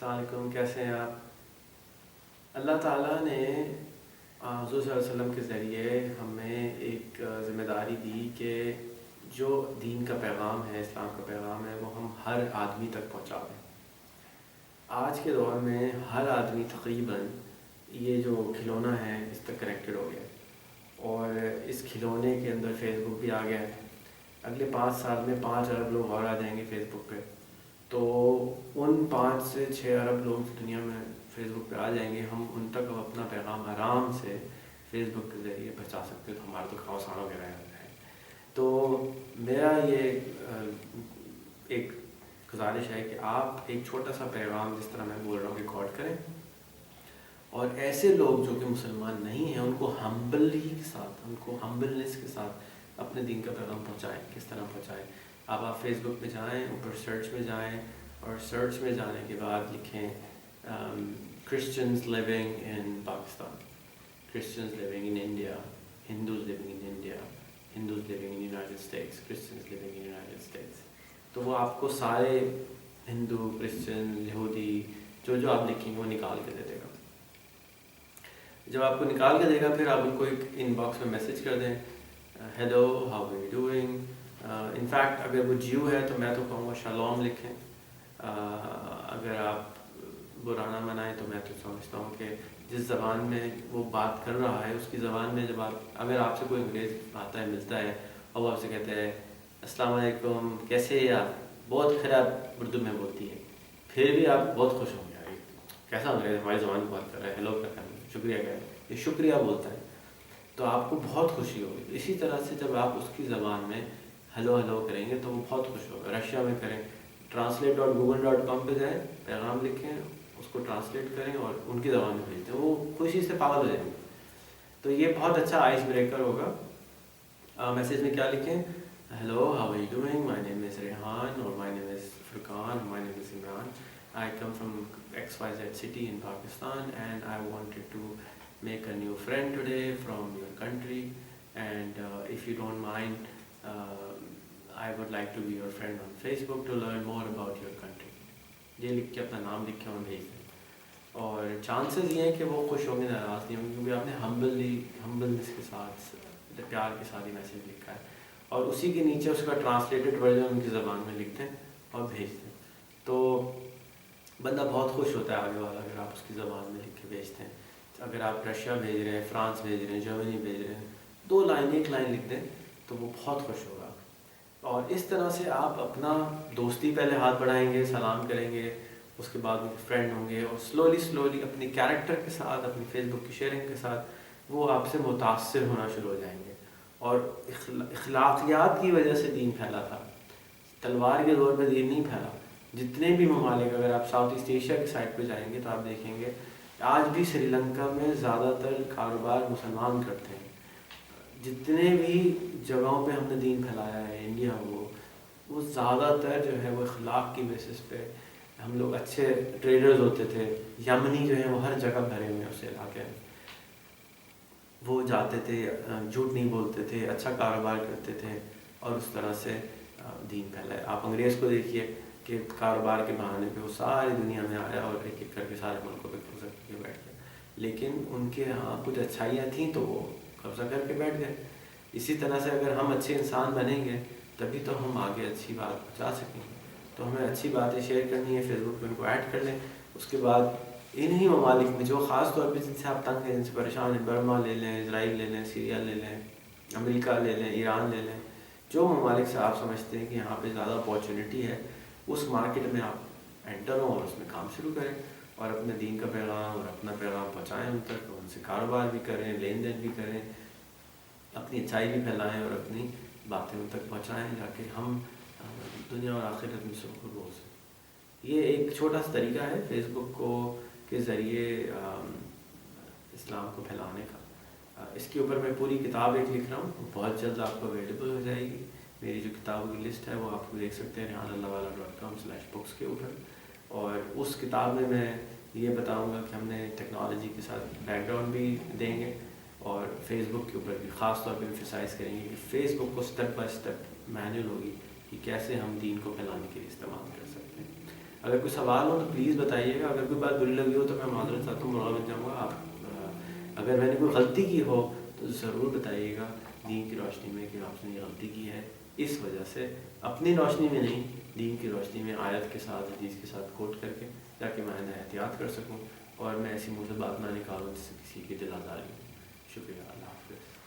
السلام علیکم، کیسے ہیں آپ؟ اللہ تعالیٰ نے حضور صلی اللہ علیہ وسلم کے ذریعے ہمیں ایک ذمہ داری دی کہ جو دین کا پیغام ہے، اسلام کا پیغام ہے، وہ ہم ہر آدمی تک پہنچا دیں۔ آج کے دور میں ہر آدمی تقریباً یہ جو کھلونا ہے اس تک کنیکٹڈ ہو گیا، اور اس کھلونے کے اندر فیس بک بھی آ گیا ہے۔ اگلے 5 سال میں 5 ارب لوگ اور آ جائیں گے فیس بک پہ، تو ان 5 سے 6 ارب لوگ دنیا میں فیس بک پہ آ جائیں گے۔ ہم ان تک اپنا پیغام آرام سے فیس بک کے ذریعے پہنچا سکتے، تو ہمارا تو کام آسان ہو گیا ہے۔ تو میرا یہ ایک گزارش ہے کہ آپ ایک چھوٹا سا پیغام جس طرح میں بول رہا ہوں ریکارڈ کریں، اور ایسے لوگ جو کہ مسلمان نہیں ہیں ان کو ہمبلی کے ساتھ، ان کو ہمبلنس کے ساتھ اپنے دین کا پیغام پہنچائیں۔ کس طرح پہنچائیں؟ آپ فیس بک پہ جائیں، اوپر سرچ میں جائیں، اور سرچ میں جانے کے بعد لکھیں Christians living in Pakistan, Christians living in India, Hindus living in India, Hindus living in United States, Christians living in United States. تو وہ آپ کو سارے ہندو، کرسچن، یہودی جو آپ لکھیں گے وہ نکال کے دے دے گا۔ جب آپ کو نکال کے دے گا، پھر آپ ان کو ایک ان باکس میں میسیج کر دیں، hello how are you doing. In fact اگر وہ جیو ہے تو میں تو کہوں گا شالوم لکھیں۔ اگر آپ برا نہ منائیں تو میں تو سمجھتا ہوں کہ جس زبان میں وہ بات کر رہا ہے اس کی زبان میں، جب اگر آپ سے کوئی انگریز آتا ہے، ملتا ہے، اور وہ آپ سے کہتے ہیں السلام علیکم کیسے ہیں آپ، بہت خراب اردو میں بولتی ہے، پھر بھی آپ بہت خوش ہوں گے، کیسا انگریز ہماری زبان میں بات کر رہا ہے، ہیلو کر رہا ہے، شکریہ کہہ رہا ہے، یہ شکریہ بولتا ہے، تو آپ کو بہت خوشی ہوگی۔ اسی طرح سے جب آپ اس کی زبان میں ہیلو ہیلو کریں گے تو وہ بہت خوش ہوگا۔ رشیا میں کریں، translate.google.com پہ جائیں، پیغام لکھیں، اس کو ٹرانسلیٹ کریں اور ان کی زبان میں بھیج دیں، وہ خوشی سے پاگل ہو جائیں گے۔ تو یہ بہت اچھا آئس بریکر ہوگا۔ میسیج میں کیا لکھیں؟ Hello how are you doing, my name is Rehan, اور my name is Furqan, my name is Imran, I come from XYZ city in Pakistan and I wanted to make a new friend today from your country, and if you don't mind, I would like to be your friend on Facebook to learn more about your country۔ یہ لکھ کے اپنا نام لکھ کے ہمیں بھیج دیں، اور چانسز یہ ہیں کہ وہ خوش ہوں گے، ناراض نہیں ہوں گے، کیونکہ آپ نے ہمبلنس کے ساتھ، پیار کے ساتھ ہی میسیج لکھا ہے، اور اسی کے نیچے اس کا ٹرانسلیٹڈ ورژن ان کی زبان میں لکھ دیں اور بھیج دیں، تو بندہ بہت خوش ہوتا ہے آگے والا اگر آپ اس کی زبان میں لکھ کے بھیجتے ہیں۔ اگر آپ رشیا بھیج رہے ہیں، فرانس بھیج رہے ہیں، جرمنی بھیج رہے ہیں، 2 لائن 1 لائن لکھ دیں تو وہ بہت خوش ہوگا۔ اور اس طرح سے آپ اپنا دوستی پہلے ہاتھ بڑھائیں گے، سلام کریں گے، اس کے بعد فرینڈ ہوں گے، اور سلولی اپنی کیریکٹر کے ساتھ، اپنی فیس بک کی شیئرنگ کے ساتھ وہ آپ سے متاثر ہونا شروع ہو جائیں گے۔ اور اخلاقیات کی وجہ سے دین پھیلا تھا، تلوار کے دور پہ دین نہیں پھیلا۔ جتنے بھی ممالک، اگر آپ ساؤتھ ایسٹ ایشیا کی سائڈ پہ جائیں گے تو آپ دیکھیں گے آج بھی سری لنکا میں زیادہ تر کاروبار مسلمان کرتے ہیں۔ جتنے بھی جگہوں پہ ہم نے دین پھیلایا ہے، انڈیا وہ زیادہ تر جو ہے وہ اخلاق کی بیسس پہ، ہم لوگ اچھے ٹریڈرز ہوتے تھے، یمنی جو ہیں وہ ہر جگہ بھرے ہوئے ہیں اس علاقے میں، وہ جاتے تھے، جھوٹ نہیں بولتے تھے، اچھا کاروبار کرتے تھے، اور اس طرح سے دین پھیلا ہے۔ آپ انگریز کو دیکھیے کہ کاروبار کے بہانے پہ وہ ساری دنیا میں آیا اور ایک ایک کر کے سارے ملکوں پہ قبضہ کر کے بیٹھ گیا، لیکن ان کے ہاں کچھ اچھائیاں تھیں تو وہ قبضہ کر کے بیٹھ گئے۔ اسی طرح سے اگر ہم اچھے انسان بنیں گے تبھی تو ہم آگے اچھی بات پہنچا سکیں گے۔ تو ہمیں اچھی باتیں شیئر کرنی ہے، فیس بک پہ ان کو ایڈ کر لیں۔ اس کے بعد انہی ممالک میں جو خاص طور پہ جن سے آپ تنگ ہیں، جن سے پریشان ہیں، برما لے لیں، اسرائیل لے لیں، سیریا لے لیں، امریکہ لے لیں، ایران لے لیں، جو ممالک سے آپ سمجھتے ہیں کہ یہاں پہ زیادہ اپارچونیٹی ہے، اس مارکیٹ میں آپ انٹر ہوں اور اس میں کام شروع کریں، اور اپنے دین کا پیغام اور اپنا پیغام پہنچائیں ان تک، ان سے کاروبار بھی کریں، لین دین بھی کریں، اپنی اچھائی بھی پھیلائیں اور اپنی باتیں ان تک پہنچائیں، تاکہ ہم دنیا اور آخرت میں سب کو ہو سکیں۔ یہ ایک چھوٹا سا طریقہ ہے فیس بک کو کے ذریعے اسلام کو پھیلانے کا۔ اس کے اوپر میں پوری کتاب ایک لکھ رہا ہوں، بہت جلد آپ کو اویلیبل ہو جائے گی۔ میری جو کتابوں کی لسٹ ہے وہ آپ کو دیکھ سکتے ہیں rehanallahwala.com/books کے اوپر، اور اس کتاب میں یہ بتاؤں گا کہ ہم نے ٹیکنالوجی کے ساتھ بیک گراؤنڈ بھی دیں گے، اور فیس بک کے اوپر بھی خاص طور پہ ایمفیسائز کریں گے کہ فیس بک کو اسٹیپ بائی اسٹیپ مینول ہوگی کہ کیسے ہم دین کو پھیلانے کے لیے استعمال کر سکتے ہیں۔ اگر کوئی سوال ہو تو پلیز بتائیے گا. اگر کوئی بات بری لگی ہو تو میں معذرت چاہتا ہوں، مرغا بن جاؤں گا. آپ اگر میں نے کوئی غلطی کی ہو تو ضرور بتائیے گا دین کی روشنی میں کہ آپ نے یہ غلطی کی ہے اس وجہ سے، اپنی روشنی میں نہیں، دین کی روشنی میں آیت کے ساتھ حدیث کے ساتھ کوٹ کر کے، تاکہ میں انہیں احتیاط کر سکوں اور میں ایسی منہ سے بات نہ نکالوں جس سے کسی کی دل آزاری ہو. شکریہ. اللہ حافظ.